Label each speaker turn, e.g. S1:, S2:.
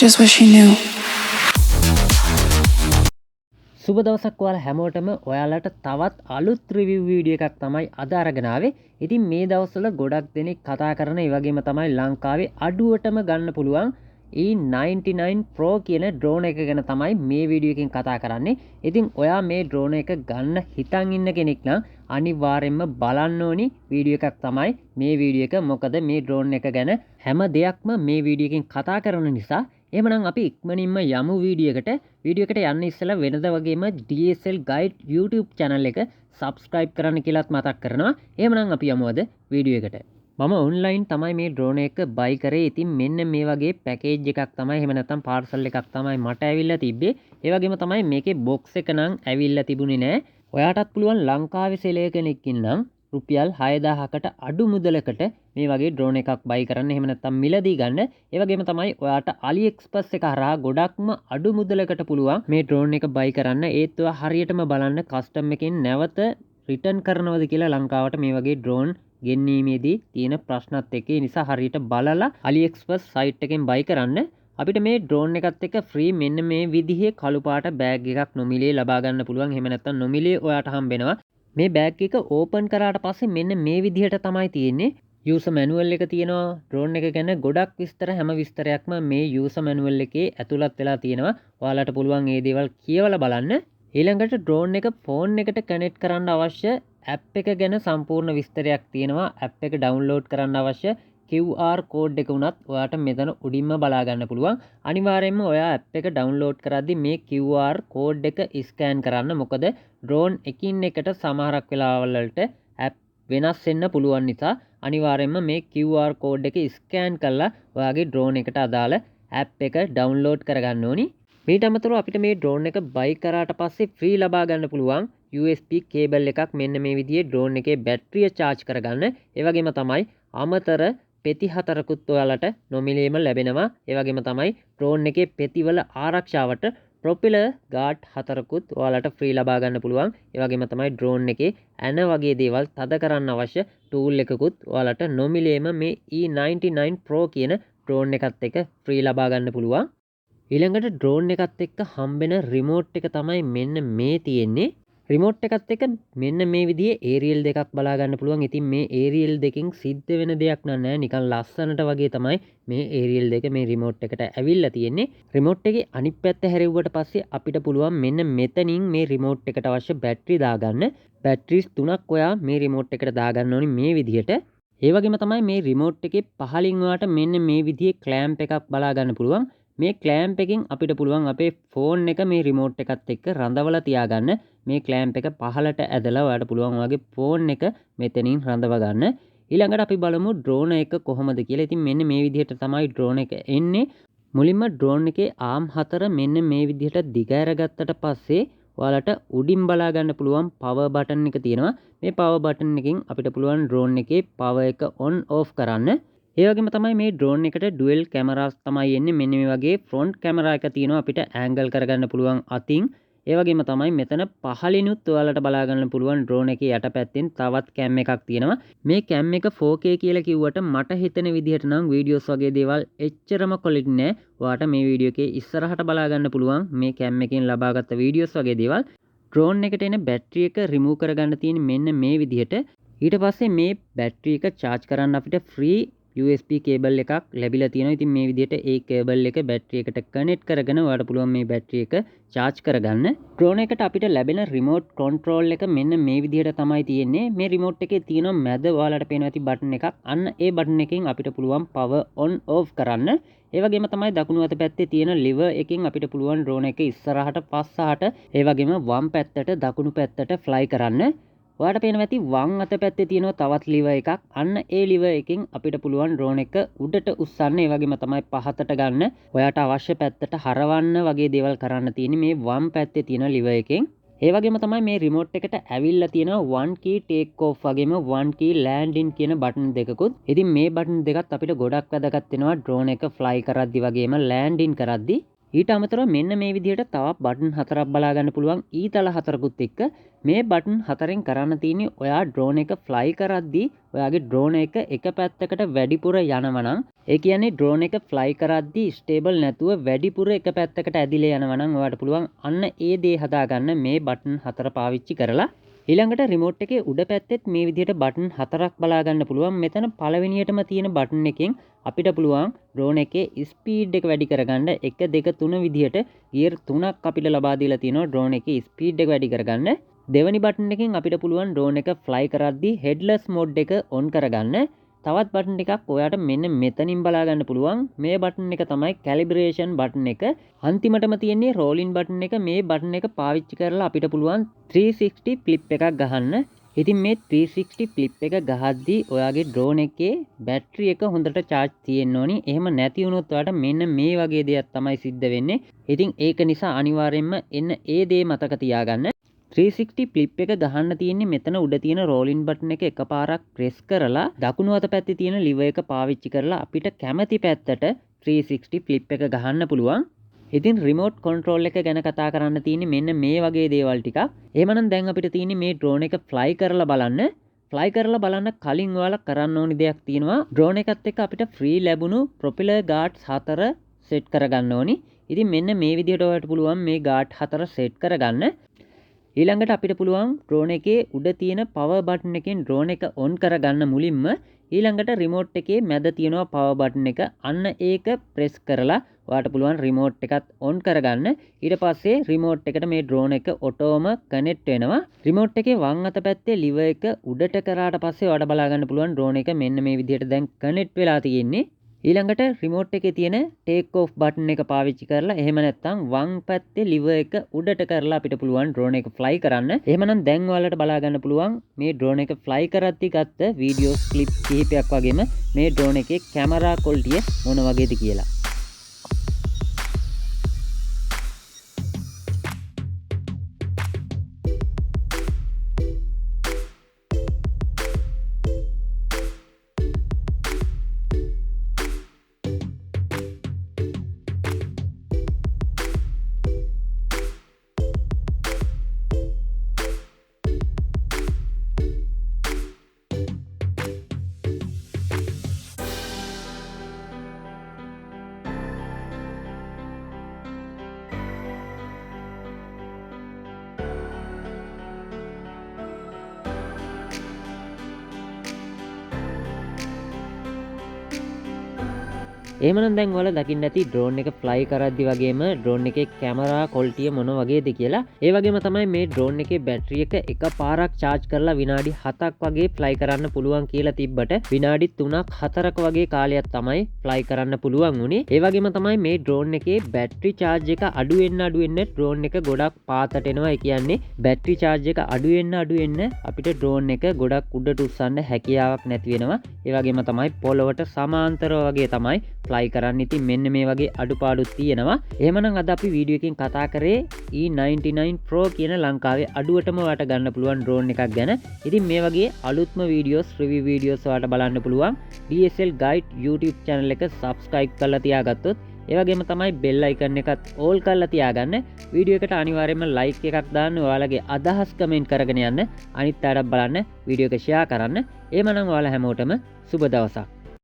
S1: just wish he knew.
S2: සුබ දවසක් ඔයාලා හැමෝටම ඔයාලට තවත් අලුත් රිවිව් වීඩියෝ එකක් තමයි අද අරගෙන ආවේ. ඉතින් මේ දවස්වල ගොඩක් දෙනෙක් කතා කරන ඒ වගේම තමයි ලංකාවේ අඩුවටම ගන්න පුළුවන් E99 Pro කියන ඩ්‍රෝන් එක ගැන තමයි මේ වීඩියෝ එකෙන් කතා කරන්නේ. ඉතින් ඔයා මේ ඩ්‍රෝන් එක ගන්න හිතන් ඉන්න කෙනෙක් නම් අනිවාර්යෙන්ම බලන්න ඕනි වීඩියෝ එකක් තමයි මේ වීඩියෝ එක. මොකද මේ ඩ්‍රෝන් එක ගැන හැම දෙයක්ම මේ වීඩියෝ එකෙන් කතා කරන නිසා. එහෙමනම් අපි ඉක්මනින්ම යමු වීඩියෝ එකට යන්න ඉස්සෙල්ලා වෙනද වගේම DSL Guide YouTube channel එක subscribe කරන්න කියලාත් මතක් කරනවා. එහෙමනම් අපි යමු අද වීඩියෝ එකට. මම ඔන්ලයින් තමයි මේ ඩ්‍රෝන් එක buy කරේ. ඉතින් මෙන්න මේ වගේ පැකේජ් එකක් තමයි එහෙම නැත්නම් පාර්සල් එකක් තමයි මට ඇවිල්ලා තිබ්බේ. ඒ වගේම තමයි මේකේ box එක නම් ඇවිල්ලා තිබුණේ නෑ. ඔයාටත් පුළුවන් ලංකාවේ සෙලේ කෙනෙක් ඉන්නම් රුපියල් 6000කට අඩු මුදලකට මේ වගේ ඩ්‍රෝන් එකක් buy කරන්න. එහෙම නැත්නම් මිලදී ගන්න. ඒ වගේම තමයි ඔයාට AliExpress එක හරහා ගොඩක්ම අඩු මුදලකට පුළුවන් මේ ඩ්‍රෝන් එක buy කරන්න. ඒත් ඔයා හරියටම බලන්න කස්ටම් එකෙන් නැවත රිටර්න් කරනවද කියලා ලංකාවට මේ වගේ ඩ්‍රෝන් ගෙන්වීමේදී තියෙන ප්‍රශ්නත් එක්ක. ඒ නිසා හරියට බලලා AliExpress site එකෙන් buy කරන්න. අපිට මේ ඩ්‍රෝන් එකත් එක්ක ෆ්‍රී මෙන්න මේ විදිහේ කළු පාට බෑග් එකක් නොමිලේ ලබා ගන්න පුළුවන්. එහෙම නැත්නම් නොමිලේ ඔයාට හම්බෙනවා. මේ බෑග් එක ඕපන් කරාට පස්සේ මෙන්න මේ විදිහට තමයි තියෙන්නේ. යූසර් මැනුවල් එක තියෙනවා. ඩ්‍රෝන් එක ගැන ගොඩක් විස්තර හැම විස්තරයක්ම මේ යූසර් මැනුවල් එකේ ඇතුළත් වෙලා තියෙනවා. ඔයාලට පුළුවන් මේ දේවල් කියවලා බලන්න. ඊළඟට ඩ්‍රෝන් එක ෆෝන් එකට කනෙක්ට් කරන්න අවශ්‍ය ඇප් එක ගැන සම්පූර්ණ විස්තරයක් තියෙනවා. ඇප් එක ඩවුන්ලෝඩ් කරන්න අවශ්‍ය QR කෝඩ් එක උනත් ඔයාට මෙතන උඩින්ම බලා ගන්න පුළුවන්. අනිවාර්යයෙන්ම ඔයා ඇප් එක ඩවුන්ලෝඩ් කරද්දී මේ QR කෝඩ් එක ස්කෑන් කරන්න. මොකද ඩ්‍රෝන් එකින් එකට සමහරක් වෙලාවල් වලට ඇප් වෙනස් වෙන්න පුළුවන් නිසා අනිවාර්යයෙන්ම මේ QR කෝඩ් එක ස්කෑන් කරලා ඔයාගේ ඩ්‍රෝන් එකට අදාළ ඇප් එක ඩවුන්ලෝඩ් කරගන්න ඕනි. මීට අමතරව අපිට මේ ඩ්‍රෝන් එක buy කරාට පස්සේ ෆ්‍රී ලබා ගන්න පුළුවන් USB කේබල් එකක්. මෙන්න මේ විදිහේ ඩ්‍රෝන් එකේ බැටරිය charge කරගන්න. ඒ වගේම තමයි අමතර පෙති 4කුත් ඔයාලට නොමිලේම ලැබෙනවා. ඒ වගේම තමයි ඩ්‍රෝන් එකේ පෙතිවල ආරක්ෂාවට ප්‍රොපෙලර් ගාඩ් 4කුත් ඔයාලට ෆ්‍රී ලබා ගන්න පුළුවන්. ඒ වගේම තමයි ඩ්‍රෝන් එකේ ඇන වගේ දේවල් තද කරන්න අවශ්‍ය ටූල් එකකුත් ඔයාලට නොමිලේම මේ E99 Pro කියන ඩ්‍රෝන් එකත් එක්ක ෆ්‍රී ලබා ගන්න පුළුවන්. ඊළඟට ඩ්‍රෝන් එකත් එක්ක හම්බෙන රිමෝට් එක තමයි මෙන්න මේ තියෙන්නේ. රිමෝට් එකත් එක්ක මෙන්න මේ විදිහේ ඒරියල් දෙකක් බලා ගන්න පුළුවන්. ඉතින් මේ ඒරියල් දෙකෙන් සිද්ධ වෙන දෙයක් නෑ. නිකන් ලස්සනට වගේ තමයි මේ ඒරියල් දෙක මේ රිමෝට් එකට ඇවිල්ලා තියෙන්නේ. රිමෝට් එකේ අනිත් පැත්ත හැරෙව්වට පස්සේ අපිට පුළුවන් මෙන්න මෙතනින් මේ රිමෝට් එකට අවශ්‍ය බැටරි දාගන්න. බැටරිස් 3ක් ඔයා මේ රිමෝට් එකට දාගන්න ඕනි මේ විදිහට. ඒ වගේම තමයි මේ රිමෝට් එකේ පහලින් ඔයාට මෙන්න මේ විදිහේ ක්ලෑම්ප් එකක් බලා ගන්න පුළුවන්. මේ ක්ලෑම්ප් එකෙන් අපිට පුළුවන් අපේ ෆෝන් එක මේ රිමෝට් එකත් එක්ක රඳවලා තියාගන්න. මේ ක්ලෑම්ප් එක පහලට ඇදලා ඔයාලට පුළුවන් ඔයාගේ ෆෝන් එක මෙතනින් රඳව ගන්න. ඊළඟට අපි බලමු ඩ්‍රෝන් එක කොහොමද කියලා. ඉතින් මෙන්න මේ විදිහට තමයි ඩ්‍රෝන් එක එන්නේ. මුලින්ම ඩ්‍රෝන් එකේ ආම් 4 මෙන්න මේ විදිහට දිග අරගත්තට පස්සේ ඔයාලට උඩින් බලා ගන්න පුළුවන් පවර් බටන් එක තියෙනවා. මේ පවර් බටන් එකෙන් අපිට පුළුවන් ඩ්‍රෝන් එකේ පවර් එක ඔන් ඔෆ් කරන්න. ඒ වගේම තමයි මේ ඩ්‍රෝන් එකට ඩුවල් කැමරාස් තමයි එන්නේ. මෙන්න මේ වගේ ෆ්‍රොන්ට් කැමරා එක තියෙනවා. අපිට ඇන්ගල් කරගන්න පුළුවන් අතින්. ඒ වගේම තමයි මෙතන පහලිනුත් ඔයාලට බලා ගන්න පුළුවන් ඩ්‍රෝන් එකේ යටපැත්තෙන් තවත් කැම් එකක් තියෙනවා. මේ කැම් එක 4K කියලා කිව්වට මට හිතෙන විදිහට නම් වීඩියෝස් වගේ දේවල් එච්චරම ක්වොලිටි නෑ. ඔයාට මේ වීඩියෝ එකේ ඉස්සරහට බලා ගන්න පුළුවන් මේ කැම් එකෙන් ලබාගත් වීඩියෝස් වගේ දේවල්. ඩ්‍රෝන් එකට එන බැටරි එක රිමූව් කරගන්න තියෙන මෙන්න මේ විදිහට. ඊට පස්සේ මේ බැටරි එක charge කරන්න අපිට ෆ්‍රී USB කේබල් එකක් ලැබිලා තියෙනවා. ඉතින් මේ විදිහට ඒ කේබල් එක බැටරි එකට කනෙක්ට් කරගෙන ඔයාලට පුළුවන් මේ බැටරි එක charge කරගන්න. ඩ්‍රෝන් එකට අපිට ලැබෙන රිමෝට් කන්ට්‍රෝල් එක මෙන්න මේ විදිහට තමයි තියෙන්නේ. මේ රිමෝට් එකේ තියෙන මැද ඔයාලට පේනවා ඇති බටන් එකක්. අන්න ඒ බටන් එකෙන් අපිට පුළුවන් power on off කරන්න. ඒ වගේම තමයි දකුණු අත පැත්තේ තියෙන liver එකෙන් අපිට පුළුවන් ඩ්‍රෝන් එක ඉස්සරහට පස්සහට ඒ වගේම වම් පැත්තට දකුණු පැත්තට fly කරන්න. ඔයාට පේනවා ඇති වම් අත පැත්තේ තියෙනවා තවත් liver එකක්. අන්න ඒ liver එකෙන් අපිට පුළුවන් ඩ්‍රෝන් එක උඩට උස්සන්න. ඒ වගේම තමයි පහතට ගන්න. ඔයාට අවශ්‍ය පැත්තට හරවන්න වගේ දේවල් කරන්න තියෙන්නේ මේ වම් පැත්තේ තියෙන liver එකෙන්. ඒ වගේම තමයි මේ රිමෝට් එකට ඇවිල්ලා තියෙනවා one key take off වගේම one key land in කියන බටන් දෙකකුත්. ඉතින් මේ බටන් දෙකත් අපිට ගොඩක් වැදගත් වෙනවා ඩ්‍රෝන් එක fly කරද්දි වගේම land in කරද්දි. ඊට අමතරව මෙන්න මේ විදිහට තවත් බටන් 4ක් බලා ගන්න පුළුවන් ඊතල 4කුත් එක්ක මේ බටන් 4ෙන් කරන්න තියෙන්නේ ඔයා ඩ්‍රෝන් එක ෆ්ලයි කරද්දී ඔයාගේ ඩ්‍රෝන් එක පැත්තකට වැඩිපුර යනවා නම් ඒ කියන්නේ ඩ්‍රෝන් එක ෆ්ලයි කරද්දී ස්ටේබල් නැතුව වැඩිපුර එක පැත්තකට ඇදිලා යනවා නම් ඔයාට පුළුවන් අන්න ඒ දේ හදාගන්න මේ බටන් 4 පාවිච්චි කරලා. ඊළඟට රිමෝට් එකේ උඩ පැත්තෙත් මේ විදිහට බටන් 4ක් බලා ගන්න පුළුවන්. මෙතන පළවෙනියටම තියෙන බටන් එකෙන් අපිට පුළුවන් ඩ්‍රෝන් එකේ ස්පීඩ් එක වැඩි කරගන්න 1 2 3 විදිහට ගියර් 3ක් අපිට ලබා දීලා තියෙනවා ඩ්‍රෝන් එකේ ස්පීඩ් එක වැඩි කරගන්න. දෙවනි බටන් එකෙන් අපිට පුළුවන් ඩ්‍රෝන් එක ෆ්ලයි කරද්දී හෙඩ්ලස් මෝඩ් එක ඔන් කරගන්න. තවත් බටන් එකක් ඔයාට මෙන්න මෙතනින් බලා ගන්න පුළුවන්. මේ බටන් එක තමයි කැලිබ්‍රේෂන් බටන් එක. අන්තිමටම තියෙන්නේ රෝලින් බටන් එක. මේ බටන් එක පාවිච්චි කරලා අපිට පුළුවන් 360 ෆ්ලිප් එකක් ගහන්න. ඉතින් මේ 360 ෆ්ලිප් එක ගහද්දී ඔයාගේ ඩ්‍රෝන් එකේ බැටරි එක හොඳට charge තියෙන්න ඕනි. එහෙම නැති වුණොත් ඔයාට මෙන්න මේ වගේ දෙයක් තමයි සිද්ධ වෙන්නේ. ඉතින් ඒක නිසා අනිවාර්යයෙන්ම එන්න ඒ දේ මතක තියාගන්න. 360 ෆ්ලිප් එක ගහන්න තියෙන්නේ මෙතන උඩ තියෙන රෝලින් බටන් එක එකපාරක් ප්‍රෙස් කරලා දකුණු අත පැත්තේ තියෙන liver එක පාවිච්චි කරලා අපිට කැමති පැත්තට 360 ෆ්ලිප් එක ගහන්න පුළුවන්. ඉතින් රිමෝට් කන්ට්‍රෝල් එක ගැන කතා කරන්න තියෙන්නේ මෙන්න මේ වගේ දේවල් ටිකක්. එහෙමනම් දැන් අපිට තියෙන්නේ මේ ඩ්‍රෝන් එක ෆ්ලයි කරලා බලන්න. ෆ්ලයි කරලා බලන්න කලින් ඔයාලා කරන්න ඕනි දෙයක් තියෙනවා. ඩ්‍රෝන් එකත් එක්ක අපිට ෆ්‍රී ලැබුණු ප්‍රොපෙලර් ගාඩ්ස් 4 සෙට් කරගන්න ඕනි. ඉතින් මෙන්න මේ විදිහට ඔයාලට පුළුවන් මේ ගාඩ් 4 සෙට් කරගන්න. ඊළඟට අපිට පුළුවන් ඩ්‍රෝන් එකේ උඩ තියෙන පවර් බටන් එකෙන් ඩ්‍රෝන් එක ඔන් කරගන්න මුලින්ම ඊළඟට රිමෝට් එකේ මැද තියෙනවා පවර් බටන් එක. අන්න ඒක ප්‍රෙස් කරලා ඔයාට පුළුවන් රිමෝට් එකත් ඔන් කරගන්න. ඊට පස්සේ රිමෝට් එකට මේ ඩ්‍රෝන් එක ඔටෝම කනෙක්ට් වෙනවා. රිමෝට් එකේ වම් අත පැත්තේ liver එක උඩට කරාට පස්සේ ඔයාට බලා ගන්න පුළුවන් ඩ්‍රෝන් එක මෙන්න මේ විදිහට දැන් කනෙක්ට් වෙලා තියෙන්නේ. ඊළඟට රිමෝට් එකේ තියෙන ටේක් ඔෆ් බටන් එක පාවිච්චි කරලා එහෙම නැත්නම් වම් පැත්තේ liver එක උඩට කරලා අපිට පුළුවන් ඩ්‍රෝන් එක ෆ්ලයි කරන්න. එහෙමනම් දැන් ඔයාලට බලා ගන්න පුළුවන් මේ ඩ්‍රෝන් එක ෆ්ලයි කරද්දි ගත්ත වීඩියෝස් ක්ලිප් කිහිපයක් වගේම මේ ඩ්‍රෝන් එකේ කැමරා ක්වොලිටිය මොන වගේද කියලා. එහෙමනම් දැන් ඔයාලා දකින්න ඇති ඩ්‍රෝන් එක ෆ්ලයි කරද්දි වගේම ඩ්‍රෝන් එකේ කැමරා ක්වොලිටිය මොන වගේද කියලා. ඒ වගේම තමයි මේ ඩ්‍රෝන් එකේ බැටරි එක එකපාරක් charge කරලා විනාඩි 7ක් වගේ ෆ්ලයි කරන්න පුළුවන් කියලා තිබ්බට විනාඩි 3ක් 4ක වගේ කාලයක් තමයි ෆ්ලයි කරන්න පුළුවන් උනේ. ඒ වගේම තමයි මේ ඩ්‍රෝන් එකේ බැටරි charge එක අඩු වෙන්න ඩ්‍රෝන් එක ගොඩක් පාතට එනවා. ඒ කියන්නේ බැටරි charge එක අඩු වෙන්න අපිට ඩ්‍රෝන් එක ගොඩක් උඩට උස්සන්න හැකියාවක් නැති වෙනවා. ඒ වගේම තමයි පොළොවට සමාන්තරව වගේ තමයි ෆ්ලයි කරන්න. ඉතින් මෙන්න මේ වගේ අඩුපාඩුත් තියෙනවා. එහෙමනම් අද අපි වීඩියෝ එකකින් කතා කරේ E99 Pro කියන ලංකාවේ අඩුවටම ඔයාලට ගන්න පුළුවන් ඩ්‍රෝන් එකක් ගැන. ඉතින් මේ වගේ අලුත්ම වීඩියෝස් රිවිව් වීඩියෝස් ඔයාලට බලන්න පුළුවන්. DSL Guide YouTube channel එක subscribe කරලා තියාගත්තොත් ඒ වගේම තමයි bell icon එකත් all කරලා තියාගන්න. වීඩියෝ එකට අනිවාර්යයෙන්ම like එකක් දාන්න. ඔයාලගේ අදහස් comment කරගෙන යන්න. අනිත් අයටත් බලන්න වීඩියෝ එක share කරන්න. එහෙමනම් ඔයාලා හැමෝටම සුබ දවසක්.